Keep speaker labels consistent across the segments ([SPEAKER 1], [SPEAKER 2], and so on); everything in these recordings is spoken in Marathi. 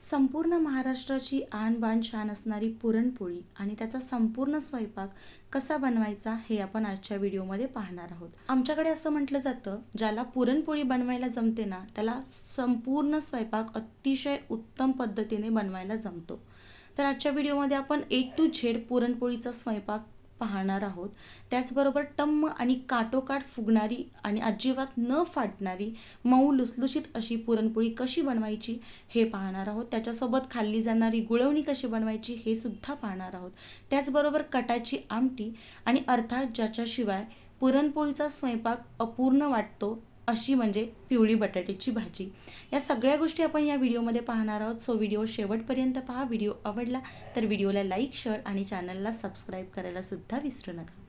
[SPEAKER 1] संपूर्ण महाराष्ट्राची आन-बान शान असणारी पुरणपोळी आणि त्याचा संपूर्ण स्वयंपाक कसा बनवायचा हे आपण आजच्या व्हिडिओमध्ये पाहणार आहोत. आमच्याकडे असं म्हटलं जातं, ज्याला पुरणपोळी बनवायला जमते ना, त्याला संपूर्ण स्वयंपाक अतिशय उत्तम पद्धतीने बनवायला जमतो. तर आजच्या व्हिडिओमध्ये आपण A to Z पुरणपोळीचा स्वयंपाक पाहणार आहोत. त्याचबरोबर टम्म आणि काठोकाठ फुगणारी आणि अजिबात न फाटणारी मऊ लुसलुशीत अशी पुरणपोळी कशी बनवायची हे पाहणार आहोत. त्याच्यासोबत खाल्ली जाणारी गुळवणी कशी बनवायची हे सुद्धा पाहणार आहोत. त्याचबरोबर कटाची आमटी आणि अर्थात ज्याच्याशिवाय पुरणपोळीचा स्वयंपाक अपूर्ण वाटतो अशी म्हणजे पिवळी बटाट्याची भाजी. या सगळ्या गोष्टी आपण या व्हिडिओमध्ये पाहणार आहोत. सो व्हिडिओ शेवटपर्यंत पहा. व्हिडिओ आवडला तर व्हिडिओला लाईक, शेअर आणि चॅनलला सबस्क्राईब करायला सुद्धा विसरू नका.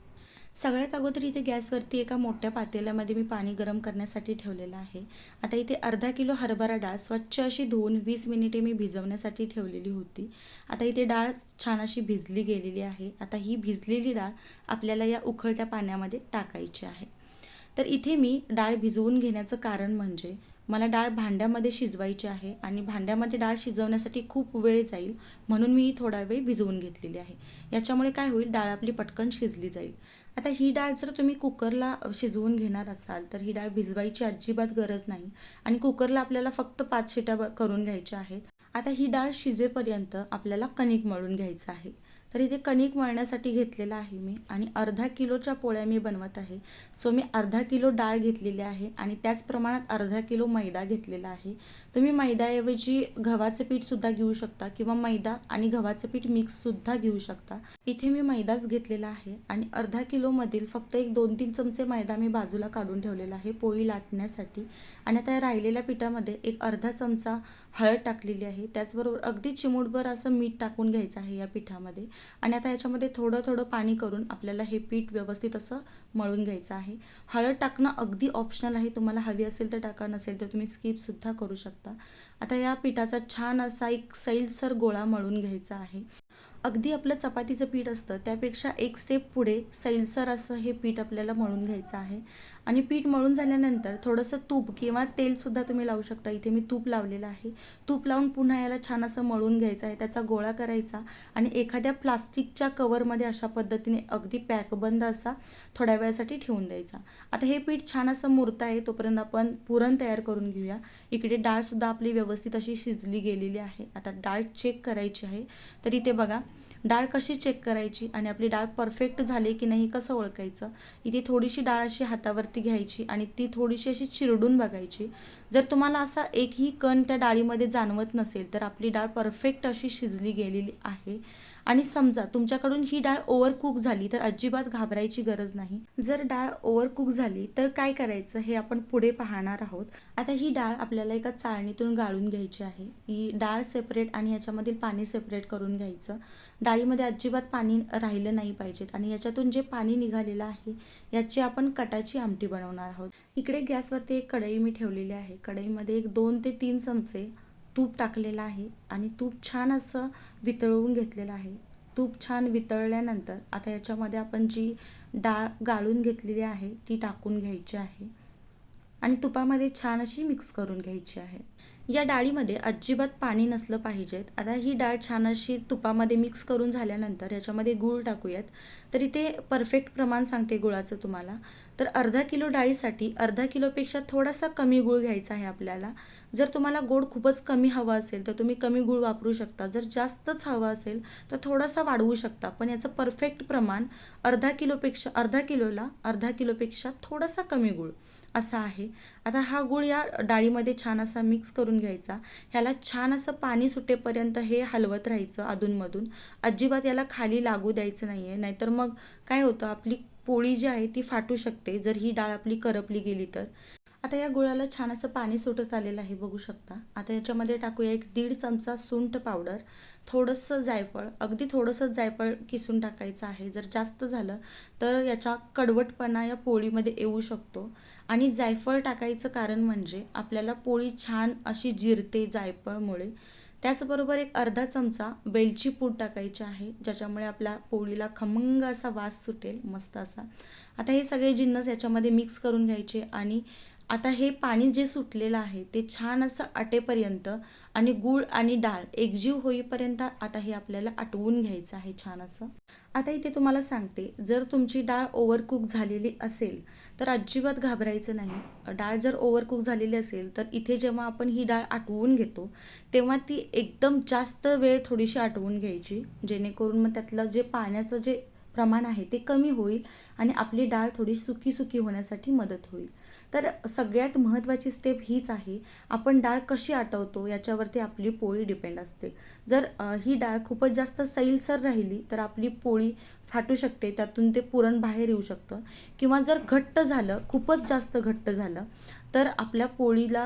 [SPEAKER 1] सगळ्यात अगोदर इथे गॅसवरती एका मोठ्या पातेल्यामध्ये मी पाणी गरम करण्यासाठी ठेवलेलं आहे. आता इथे अर्धा किलो हरभरा डाळ स्वच्छ अशी धुवून 20 मिनिटे मी भिजवण्यासाठी ठेवलेली होती. आता इथे डाळ छान अशी भिजली गेलेली आहे. आता ही भिजलेली डाळ आपल्याला या उकळत्या पाण्यामध्ये टाकायची आहे. तर इथे मी डाळ भिजवून घेण्याचं कारण म्हणजे मला डाळ भांड्यामध्ये शिजवायची आहे आणि भांड्यामध्ये डाळ शिजवण्यासाठी खूप वेळ जाईल, म्हणून मी थोडा वेळ भिजवून घेतलेली आहे. याच्यामुळे काय होईल, डाळ आपली पटकन शिजली जाईल. आता ही डाळ जर तुम्ही कुकरला शिजवून घेणार असाल तर ही डाळ भिजवायची अजिबात गरज नाही आणि कुकरला आपल्याला फक्त 5 शिट्या करून घ्यायच्या आहेत. आता ही डाळ शिजेपर्यंत आपल्याला कणिक मळून घ्यायचं आहे. तर इथे कणिक मळण्यासाठी घेतलेला आहे मी आणि अर्धा किलोच्या पोळ्या मी बनवत आहे. सो मी अर्धा किलो डाळ घेतलेली आहे आणि त्याच प्रमाणात अर्धा किलो मैदा घेतलेला आहे. तुम्ही मैद्याऐवजी गव्हाचं पीठसुद्धा घेऊ शकता किंवा मैदा आणि गव्हाचं पीठ मिक्ससुद्धा घेऊ शकता. इथे मी मैदाच घेतलेला आहे आणि अर्धा किलोमधील फक्त एक 2-3 चमचे मैदा मी बाजूला काढून ठेवलेला आहे पोळी लाटण्यासाठी. आणि आता या राहिलेल्या पिठामध्ये एक अर्धा चमचा हळद टाकलेली आहे. त्याचबरोबर अगदी चिमूटभर असं मीठ टाकून घ्यायचं आहे या पिठामध्ये. आणि आता याच्यामध्ये थोडं थोडं पाणी करून आपल्याला हे पीठ व्यवस्थित असं मळून घ्यायचं आहे. हळद टाकणं अगदी ऑप्शनल आहे. तुम्हाला हवी असेल तर टाका, नसेल तर तुम्ही स्किपसुद्धा करू शकता. आता या पिठाचा छान असा एक सैलसर गोळा मळून घ्यायचा आहे. अगदी आपलं चपातीचं पीठ असतं त्यापेक्षा एक स्टेप पुढे सैलसर असं हे पीठ आपल्याला मळून घ्यायचं आहे. आणि पीठ मळून झाल्यानंतर थोडंसं तूप किंवा तेलसुद्धा तुम्ही लावू शकता. इथे मी तूप लावलेलं आहे. तूप लावून पुन्हा याला छान असं मळून घ्यायचं आहे. त्याचा गोळा करायचा आणि एखाद्या प्लास्टिकच्या कवरमध्ये अशा पद्धतीने अगदी पॅकबंद असा थोड्या वेळासाठी ठेवून द्यायचा. आता हे पीठ छान असं मुरत आहे तोपर्यंत आपण पुरण तयार करून घेऊया. इकडे डाळसुद्धा आपली व्यवस्थित अशी शिजली गेलेली आहे. आता डाळ चेक करायची आहे. तर इथे बघा, डाळ कशी चेक करायची आणि आपली डाळ परफेक्ट झाली की नाही कसं ओळखायचं. इथे थोडीशी डाळ अशी हातावरती घ्यायची आणि ती थोडीशी अशी चिरडून बघायची. जर तुम्हाला असा एकही कण त्या डाळीमध्ये जाणवत नसेल तर आपली डाळ परफेक्ट अशी शिजली गेलेली आहे. आणि समजा तुमच्याकडून ही डाळ ओव्हरकुक झाली तर अजिबात घाबरायची गरज नाही. जर डाळ ओव्हरकुक झाली तर काय करायचं हे आपण पुढे पाहणार आहोत. आता ही डाळ आपल्याला एका चाळणीतून गाळून घ्यायची आहे. ही डाळ सेपरेट आणि याच्यामधील पाणी सेपरेट करून घ्यायचं. डाळीमध्ये अजिबात पाणी राहिलं नाही पाहिजेत आणि याच्यातून जे पाणी निघालेलं आहे याची आपण कटाची आमटी बनवणार आहोत. इकडे गॅसवरती एक कढई मी ठेवलेली आहे. कढईमध्ये एक 2 ते 3 चमचे तूप टाकलेलं आहे आणि तूप छान असं वितळवून घेतलेलं आहे. तूप छान वितळल्यानंतर आता याच्यामध्ये आपण जी डाळ गाळून घेतलेली आहे ती टाकून घ्यायची आहे आणि तुपामध्ये छान अशी मिक्स करून घ्यायची आहे. या डाळीमध्ये अजिबात पाणी नसलं पाहिजेत. आता ही डाळ छान अशी तुपामध्ये मिक्स करून झाल्यानंतर याच्यामध्ये गूळ टाकूयात. तर इथे परफेक्ट प्रमाण सांगते गुळाचं तुम्हाला. तर अर्धा किलो डाळीसाठी अर्धा किलोपेक्षा थोडासा कमी गूळ घ्यायचा आहे आपल्याला. जर तुम्हाला गोड खूपच कमी हवा असेल तर तुम्ही कमी गूळ वापरू शकता. जर जास्तच हवं असेल तर थोडासा वाढवू शकता. पण याचं परफेक्ट प्रमाण अर्धा किलोला अर्धा किलोपेक्षा थोडासा कमी गूळ असा आहे. आता हा गूळ या डाळीमध्ये छान असा मिक्स करून घ्यायचा. ह्याला छान असं पाणी सुटेपर्यंत हे हलवत राहायचं अधूनमधून. अजिबात याला खाली लागू द्यायचं नाही आहे, नाहीतर मग काय होतं, आपली पोळी जी आहे ती फाटू शकते जर ही डाळ आपली करपली गेली तर. आता या गुळाला छान असं पाणी सुटत आलेलं आहे, बघू शकता. आता याच्यामध्ये टाकूया एक 1.5 चमचा सुंठ पावडर, थोडंसं जायफळ, अगदी थोडंसं जायफळ किसून टाकायचं आहे. जर जास्त झालं तर याचा कडवटपणा या पोळीमध्ये येऊ शकतो. आणि जायफळ टाकायचं कारण म्हणजे आपल्याला पोळी छान अशी जिरते जायफळमुळे. त्याचबरोबर एक अर्धा चमचा वेलची पूड टाकायची आहे, ज्याच्यामुळे आपल्या पोळीला खमंग असा वास सुटेल मस्त असा. आता हे सगळे जिन्नस याच्यामध्ये मिक्स करून घ्यायचे आणि आता हे पाणी जे सुटलेलं आहे ते छान असं आटेपर्यंत आणि गूळ आणि डाळ एकजीव होईपर्यंत आता हे आपल्याला आटवून घ्यायचं आहे छान असं. आता इथे तुम्हाला सांगते, जर तुमची डाळ ओव्हरकुक झालेली असेल तर अजिबात घाबरायचं नाही. डाळ जर ओव्हरकुक झालेली असेल तर इथे जेव्हा आपण ही डाळ आटवून घेतो तेव्हा ती एकदम जास्त वेळ थोडीशी आटवून घ्यायची, जेणेकरून मग त्यातलं जे पाण्याचं जे प्रमाण आहे ते कमी होईल आणि आपली डाळ थोडी सुकी सुकी होण्यासाठी मदत होईल. तर सगळ्यात महत्त्वाची स्टेप हीच आहे. आपण डाळ कशी आटवतो याच्यावरती आपली पोळी डिपेंड असते. जर ही डाळ खूपच जास्त सैलसर राहिली तर आपली पोळी फाटू शकते, त्यातून ते पुरण बाहेर येऊ शकतं. किंवा जर घट्ट झालं, खूपच जास्त घट्ट झालं तर आपल्या पोळीला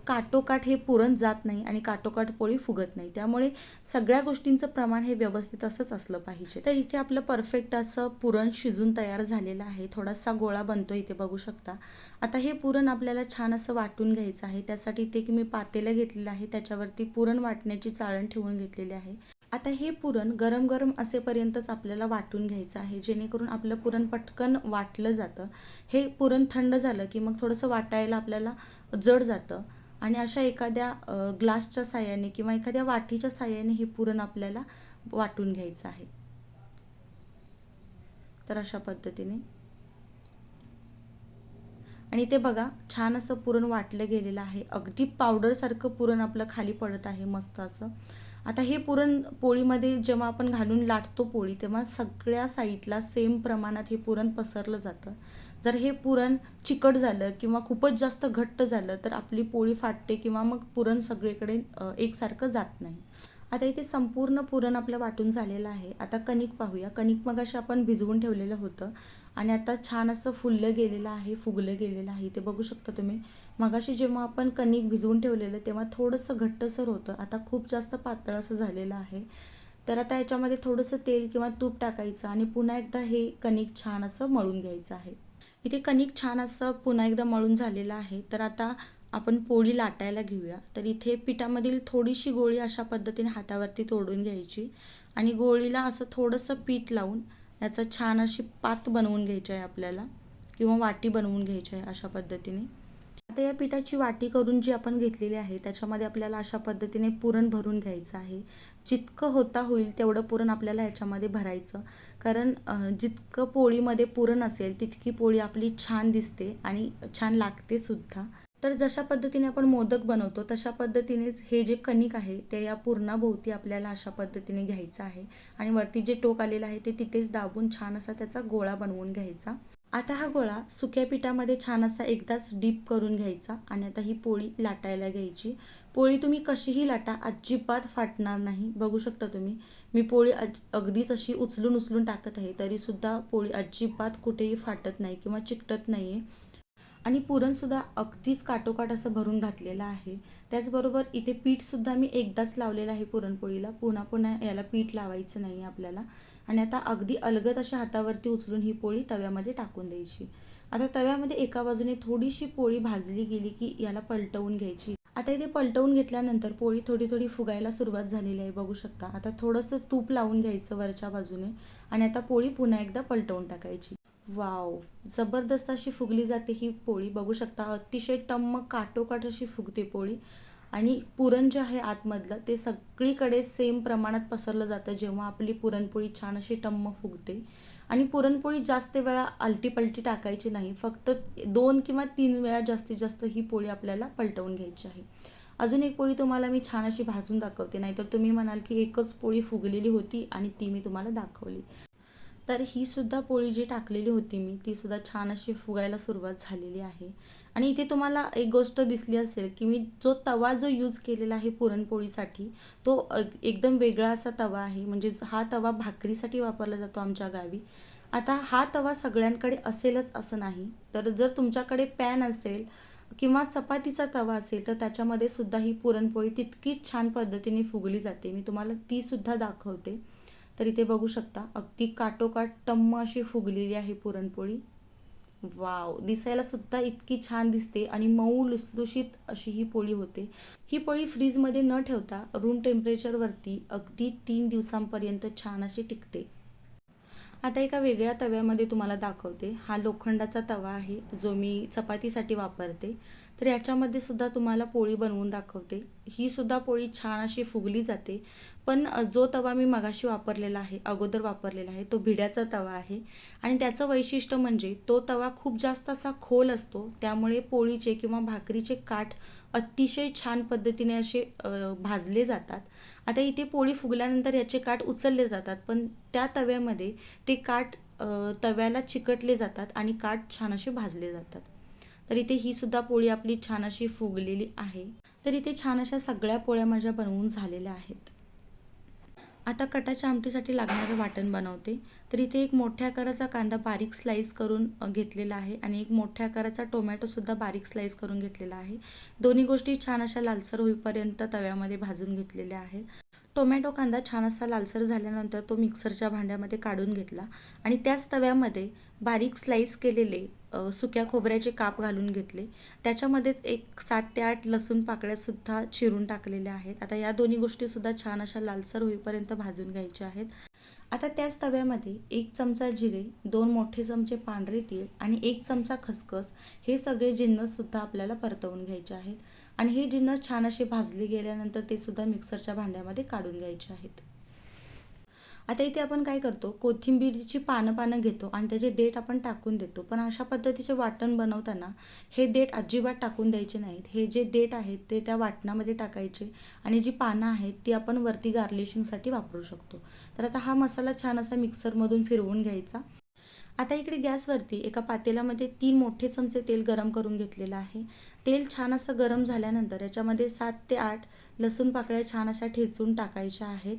[SPEAKER 1] काठोकाठ हे पुरण जात नाही आणि काठोकाठ पोळी फुगत नाही. त्यामुळे सगळ्या गोष्टींचं प्रमाण हे व्यवस्थित असंच असलं पाहिजे. तर इथे आपलं परफेक्ट असं पुरण शिजून तयार झालेलं आहे. थोडासा गोळा बनतो इथे बघू शकता. आता हे पुरण आपल्याला छान असं वाटून घ्यायचं आहे. त्यासाठी इथे मी पातेलं घेतलेलं आहे, त्याच्यावरती पुरण वाटण्याची चाळण ठेवून घेतलेली आहे. आता हे पुरण गरम गरम असेपर्यंतच आपल्याला वाटून घ्यायचं आहे, जेणेकरून आपलं पुरण पटकन वाटलं जातं. हे पुरण थंड झालं की मग थोडंसं वाटायला आपल्याला जड जातं आणि अशा एखाद्या ग्लासच्या साहाय्याने किंवा एखाद्या वाटीच्या साहाय्याने हे पुरण आपल्याला वाटून घ्यायचं आहे. तर अशा पद्धतीने आणि ते बघा छान असं पुरण वाटलं गेलेलं आहे. अगदी पावडरसारखं पुरण आपलं खाली पडत आहे मस्त असं. आता हे पुरण पोळीमध्ये जेव्हा आपण घालून लाटतो पोळी, तेव्हा सगळ्या साईडला सेम प्रमाणात हे पुरण पसरलं जातं. जर हे पुरण चिकट झालं किंवा खूपच जास्त घट्ट झालं तर आपली पोळी फाटते किंवा मग पुरण सगळीकडे एकसारखं जात नाही. आता इथे संपूर्ण पुरण आपलं वाटून झालेलं आहे. आता कणिक पाहूया. कणिक मगाशी आपण भिजवून ठेवलेलं होतं आणि आता छान असं फुललं गेलेलं आहे, फुगलं गेलेलं आहे. ते बघू शकता तुम्ही. मगाशी जेव्हा आपण कणिक भिजवून ठेवलेलं तेव्हा थोडंसं घट्टसर होतं, आता खूप जास्त पातळ असं झालेलं आहे. तर आता याच्यामध्ये थोडंसं तेल किंवा तूप टाकायचं आणि पुन्हा एकदा हे कणिक छान असं मळून घ्यायचं आहे. इथे कणिक छान असं पुन्हा एकदा मळून झालेलं आहे. तर आता आपण पोळी लाटायला घेऊया. तर इथे पिठामधील थोडीशी गोळी अशा पद्धतीने हातावरती तोडून घ्यायची आणि गोळीला असं थोडंसं पीठ लावून याचं छान अशी पात बनवून घ्यायची आहे आपल्याला किंवा वाटी बनवून घ्यायची आहे अशा पद्धतीने. आता या पिठाची वाटी करून जी आपण घेतलेली आहे त्याच्यामध्ये आपल्याला अशा पद्धतीने पुरण भरून घ्यायचं आहे. जितकं होता होईल तेवढं पुरण आपल्याला याच्यामध्ये भरायचं, कारण जितकं पोळीमध्ये पुरण असेल तितकी पोळी आपली छान दिसते आणि छान लागते सुद्धा. तर जशा पद्धतीने आपण मोदक बनवतो तशा पद्धतीनेच हे जे कणिक आहे ते या पुरणाभोवती आपल्याला अशा पद्धतीने घ्यायचं आहे आणि वरती जे टोक आलेलं आहे ते तिथेच दाबून छान असा त्याचा गोळा बनवून घ्यायचा. आता हा गोळा सुक्या पिठामध्ये छान असा एकदाच डीप करून घ्यायचा आणि आता ही पोळी लाटायला घ्यायची. पोळी तुम्ही कशीही लाटा, अजिबात फाटणार नाही. बघू शकता तुम्ही, मी पोळी अगदीच अशी उचलून उचलून टाकत आहे तरीसुद्धा पोळी अजिबात कुठेही फाटत नाही किंवा चिकटत नाही आहे आणि पुरणसुद्धा अगदीच काठोकाठ असं भरून घातलेलं आहे. त्याचबरोबर इथे पीठसुद्धा मी एकदाच लावलेलं आहे पुरणपोळीला, पुन्हा पुन्हा याला पीठ लावायचं नाही आहे आपल्याला. आणि आता अगदी अलगद अशा हातावरती उचलून ही पोळी तव्यामध्ये टाकून द्यायची. आता तव्यामध्ये एका बाजूने थोडीशी पोळी भाजली गेली की याला पलटवून घ्यायची. आता इथे पलटवून घेतल्यानंतर पोळी थोडी थोडी फुगायला सुरुवात झालेली आहे बघू शकता. आता थोडंसं तूप लावून घ्यायचं वरच्या बाजूने आणि आता पोळी पुन्हा एकदा पलटवून टाकायची. वाव, जबरदस्त अशी फुगली जाते ही पोळी बघू शकता. अतिशय टम्म काठोकाठ अशी फुगते पोळी आणि पुरण जे आहे आतमधलं ते सगळीकडे सेम प्रमाणात पसरलं जातं जेव्हा आपली पुरणपोळी छान अशी टम्म फुगते. आणि पुरणपोळी जास्त वेळा आलटी-पलटी टाकायची नाही, फक्त 2 किंवा 3 वेळा जास्तीत जास्त ही पोळी आपल्याला पलटवून घ्यायची आहे. अजून एक पोळी तुम्हाला मी छान अशी भाजून दाखवते, नाहीतर तुम्ही म्हणाल की एकच पोळी फुगलेली होती आणि ती मी तुम्हाला दाखवली. तर ही सुद्धा पोळी जी टाकलेली होती मी ती सुद्धा छान अशी फुगायला सुरुवात झालेली आहे. आणि इथे तुम्हाला एक गोष्ट दिसली असेल की मी जो तवा यूज केलेला आहे पुरणपोळीसाठी तो एकदम वेगळा असा तवा आहे. म्हणजे हा तवा भाकरीसाठी वापरला जातो आमच्या गावी. आता हा तवा सगळ्यांकडे असेलच असं नाही, तर जर तुमच्याकडे पॅन असेल किंवा चपातीचा तवा असेल तर त्याच्यामध्ये सुद्धा ही पुरणपोळी तितकीच छान पद्धतीने फुगली जाते. मी तुम्हाला ती सुद्धा दाखवते. तर इथे बघू शकता अगदी काठोकाठ टम्म अशी फुगलेली आहे पुरणपोळी. वाव, दिसायला सुद्धा इतकी छान दिसते आणि मऊ लुसलुशीत अशी ही पोळी होते. ही पोळी फ्रीजमध्ये न ठेवता रूम टेम्परेचरवरती अगदी 3 दिवसांपर्यंत छान अशी टिकते. आता एका वेगळ्या तव्यामध्ये तुम्हाला दाखवते. हा लोखंडाचा तवा आहे, जो मी चपातीसाठी वापरते. तर याच्यामध्ये सुद्धा तुम्हाला पोळी बनवून दाखवते. ही सुद्धा पोळी छान अशी फुगली जाते. पण जो तवा मी मगाशी वापरलेला आहे, अगोदर वापरलेला आहे, तो भिड्याचा तवा आहे आणि त्याचं वैशिष्ट्य म्हणजे तो तवा खूप जास्त असा खोल असतो. त्यामुळे पोळीचे किंवा भाकरीचे काठ अतिशय छान पद्धतीने असे भाजले जातात. आता इथे पोळी फुगल्यानंतर याचे काठ उचलले जातात, पण त्या तव्यामध्ये ते काठ तव्याला चिकटले जातात आणि काठ छान असे भाजले जातात. तर इथे ही सुद्धा पोळी आपली छान अशी फुगलेली आहे. तर इथे छान अशा सगळ्या पोळ्या माझ्या बनवून झालेल्या आहेत. आता कटाच्या आमटीसाठी लागणारं वाटण बनवते. तर इथे एक मोठ्या आकाराचा कांदा बारीक स्लाईस करून घेतलेला आहे आणि एक मोठ्या आकाराचा टोमॅटोसुद्धा बारीक स्लाईस करून घेतलेला आहे. दोन्ही गोष्टी छान अशा लालसर होईपर्यंत तव्यामध्ये भाजून घेतलेल्या आहेत. टोमॅटो कांदा छान असा लालसर झाल्यानंतर तो मिक्सरच्या भांड्यामध्ये काढून घेतला आणि त्याच तव्यामध्ये बारीक स्लाईस केलेले सुक्या खोबऱ्याचे काप घालून घेतले. त्याच्यामध्येच एक 7 ते 8 लसूण पाकळ्यासुद्धा चिरून टाकलेल्या आहेत. आता या दोन्ही गोष्टीसुद्धा छान अशा लालसर होईपर्यंत भाजून घ्यायच्या आहेत. आता त्याच तव्यामध्ये 1 चमचा जिरे, 2 मोठे चमचे पांढरे तीळ आणि 1 चमचा खसखस हे सगळे जिन्नससुद्धा आपल्याला परतवून घ्यायचे आहेत आणि हे जिन्नस छान असे भाजले गेल्यानंतर ते सुद्धा मिक्सरच्या भांड्यामध्ये काढून घ्यायचे आहेत. आता इथे आपण काय करतो, कोथिंबीरची पानं घेतो आणि त्याचे देठ आपण टाकून देतो. पण अशा पद्धतीचे वाटण बनवताना हे देठ अजिबात टाकून द्यायचे नाहीत. हे जे देठ आहेत ते त्या वाटणामध्ये टाकायचे आणि जी पानं आहेत ती आपण वरती गार्निशिंगसाठी वापरू शकतो. तर आता हा मसाला छान असा मिक्सरमधून फिरवून घ्यायचा. आता इकडे गॅसवरती एका पातेल्यामध्ये 3 मोठे चमचे तेल गरम करून घेतलेलं आहे. तेल छान असं गरम झाल्यानंतर याच्यामध्ये 7 ते 8 लसूण पाकळ्या छान अशा ठेचून टाकायच्या आहेत.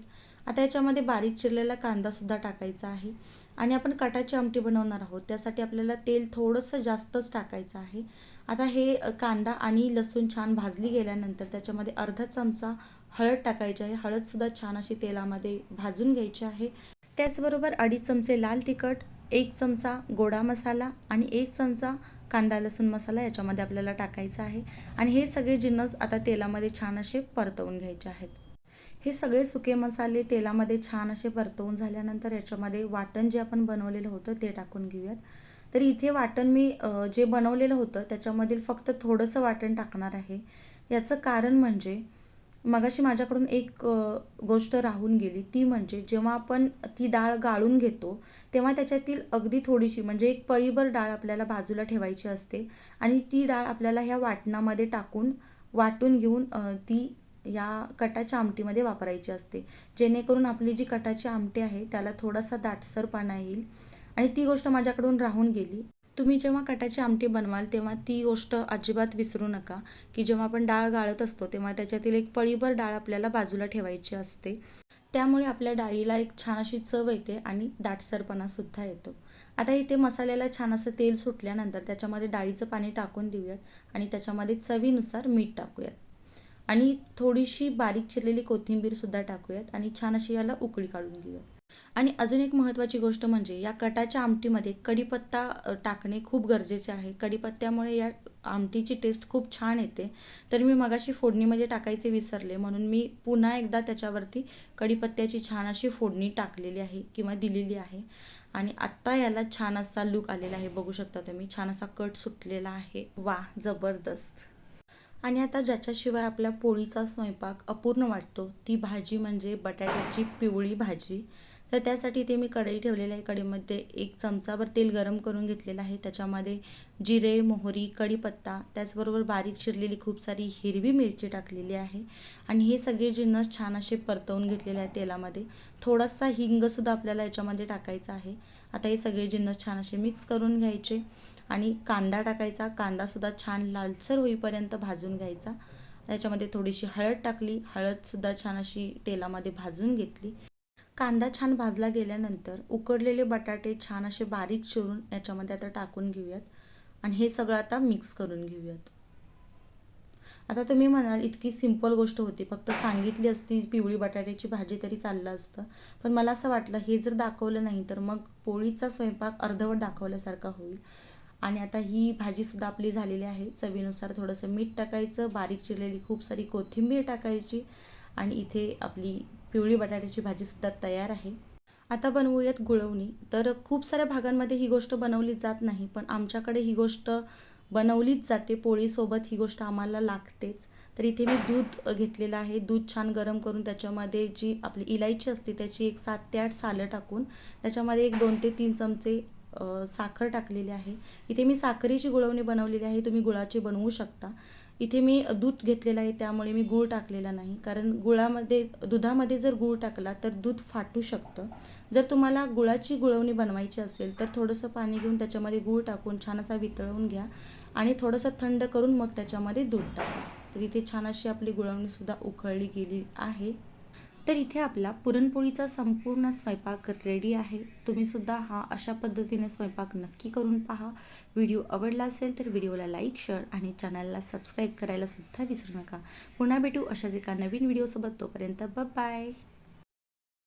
[SPEAKER 1] आता याच्यामध्ये बारीक चिरलेला कांदासुद्धा टाकायचा आहे आणि आपण कटाची आमटी बनवणार आहोत, त्यासाठी आपल्याला तेल थोडंसं जास्तच टाकायचं आहे. आता हे कांदा आणि लसूण छान भाजली गेल्यानंतर त्याच्यामध्ये अर्धा चमचा हळद टाकायची आहे. हळदसुद्धा छान अशी तेलामध्ये भाजून घ्यायची आहे. त्याचबरोबर 2.5 चमचे लाल तिखट, 1 चमचा गोडा मसाला आणि 1 चमचा कांदा लसूण मसाला याच्यामध्ये आपल्याला टाकायचा आहे आणि हे सगळे जिन्नस आता तेलामध्ये छान असे परतवून घ्यायचे आहेत. हे सगळे सुके मसाले तेलामध्ये छान असे परतवून झाल्यानंतर याच्यामध्ये वाटण जे आपण बनवलेलं होतं ते टाकून घेऊयात. तर इथे वाटण मी जे बनवलेलं होतं त्याच्यामधील फक्त थोडंसं वाटण टाकणार आहे. याचं कारण म्हणजे मगाशी माझ्याकडून एक गोष्ट राहून गेली, ती म्हणजे जेव्हा आपण ती डाळ गाळून घेतो तेव्हा त्याच्यातील अगदी थोडीशी म्हणजे एक पळीभर डाळ आपल्याला बाजूला ठेवायची असते आणि ती डाळ आपल्याला ह्या वाटणामध्ये टाकून वाटून घेऊन ती या कटाच्या आमटीमध्ये वापरायची असते, जेणेकरून आपली जी कटाची आमटी आहे त्याला थोडासा दाटसरपणा येईल आणि ती गोष्ट माझ्याकडून राहून गेली. तुम्ही जेव्हा कटाची आमटी बनवाल तेव्हा ती गोष्ट अजिबात विसरू नका, की जेव्हा आपण डाळ गाळत असतो तेव्हा त्याच्यातील एक पळीभर डाळ आपल्याला बाजूला ठेवायची असते. त्यामुळे आपल्या डाळीला एक छान अशी चव येते आणि दाटसरपणासुद्धा येतो. आता इथे मसाल्याला छान असं तेल सुटल्यानंतर त्याच्यामध्ये डाळीचं पाणी टाकून देऊयात आणि त्याच्यामध्ये चवीनुसार मीठ टाकूयात आणि थोडीशी बारीक चिरलेली कोथिंबीरसुद्धा टाकूयात आणि छान अशी याला उकळी काढून घेऊयात. आणि अजून एक महत्त्वाची गोष्ट म्हणजे या कटाच्या आमटीमध्ये कढीपत्ता टाकणे खूप गरजेचे आहे. कढीपत्त्यामुळे या आमटीची टेस्ट खूप छान येते. तर मी मगाशी फोडणीमध्ये टाकायचे विसरले, म्हणून मी पुन्हा एकदा त्याच्यावरती कढीपत्त्याची छान अशी फोडणी टाकलेली आहे किंवा दिलेली आहे आणि आत्ता याला छान असा लूक आलेला आहे. बघू शकता तुम्ही, छान असा कट सुटलेला आहे. वाह, जबरदस्त. आणि आता ज्याच्याशिवाय आपल्या पोळीचा स्वयंपाक अपूर्ण वाटतो ती भाजी म्हणजे बटाट्याची पिवळी भाजी. तर त्यासाठी इथे मी कढई ठेवलेली आहे. कढईमध्ये 1 चमचाभर तेल गरम करून घेतलेलं आहे. त्याच्यामध्ये जिरे, मोहरी, कढीपत्ता त्याचबरोबर बारीक चिरलेली खूप सारी हिरवी मिरची टाकलेली आहे आणि हे सगळे जिन्नस छान असे परतवून घेतलेले आहे तेलामध्ये. थोडासा हिंगसुद्धा आपल्याला याच्यामध्ये टाकायचा आहे. आता हे सगळे जिन्नस छान असे मिक्स करून घ्यायचे आणि कांदा टाकायचा. कांदासुद्धा छान लालसर होईपर्यंत भाजून घ्यायचा. त्याच्यामध्ये थोडीशी हळद टाकली. हळदसुद्धा छान अशी तेलामध्ये भाजून घेतली. कांदा छान भाजला गेल्यानंतर उकडलेले बटाटे छान असे बारीक चिरून याच्यामध्ये आता टाकून घेऊयात आणि हे सगळं आता मिक्स करून घेऊयात. आता तुम्ही म्हणाल इतकी सिंपल गोष्ट होती, फक्त सांगितली असती पिवळी बटाट्याची भाजी तरी चाललं असतं. पण मला असं वाटलं हे जर दाखवलं नाही तर मग पोळीचा स्वयंपाक अर्धवट दाखवल्यासारखा होईल. आणि आता ही भाजीसुद्धा आपली झालेली आहे. चवीनुसार थोडंसं मीठ टाकायचं, बारीक चिरलेली खूप सारी कोथिंबीर टाकायची आणि इथे आपली पिवळी बटाट्याची भाजीसुद्धा तयार आहे. आता बनवूयात गुळवणी. तर खूप साऱ्या भागांमध्ये ही गोष्ट बनवली जात नाही, पण आमच्याकडे ही गोष्ट बनवलीच जाते. पोळीसोबत ही गोष्ट आम्हाला लागतेच. तर इथे मी दूध घेतलेलं आहे. दूध छान गरम करून त्याच्यामध्ये जी आपली इलायची असते त्याची एक 7 ते 8 सालं टाकून त्याच्यामध्ये एक 2 ते 3 चमचे साखर टाकलेली आहे. इथे मी साखरेची गुळवणी बनवलेली आहे. तुम्ही गुळाची बनवू शकता. इथे मी दूध घेतलेलं आहे, त्यामुळे मी गूळ टाकलेला नाही, कारण दुधामध्ये जर गूळ टाकला तर दूध फाटू शकतं. जर तुम्हाला गुळाची गुळवणी बनवायची असेल तर थोडंसं पाणी घेऊन त्याच्यामध्ये गूळ टाकून छान असा वितळवून घ्या आणि थोडंसं थंड करून मग त्याच्यामध्ये दूध टाका. तर इथे छान अशी आपली गुळवणीसुद्धा उकळली गेली आहे. तर इथे आपला पुरणपोळीचा संपूर्ण स्वयंपाक रेडी आहे. तुम्हीसुद्धा हा अशा पद्धतीने स्वयंपाक नक्की करून पहा. व्हिडिओ आवडला असेल तर व्हिडिओला लाईक, शेअर आणि चॅनलला सबस्क्राईब करायला सुद्धा विसरू नका. पुन्हा भेटू अशाच एका नवीन व्हिडिओसोबत. तोपर्यंत बाय.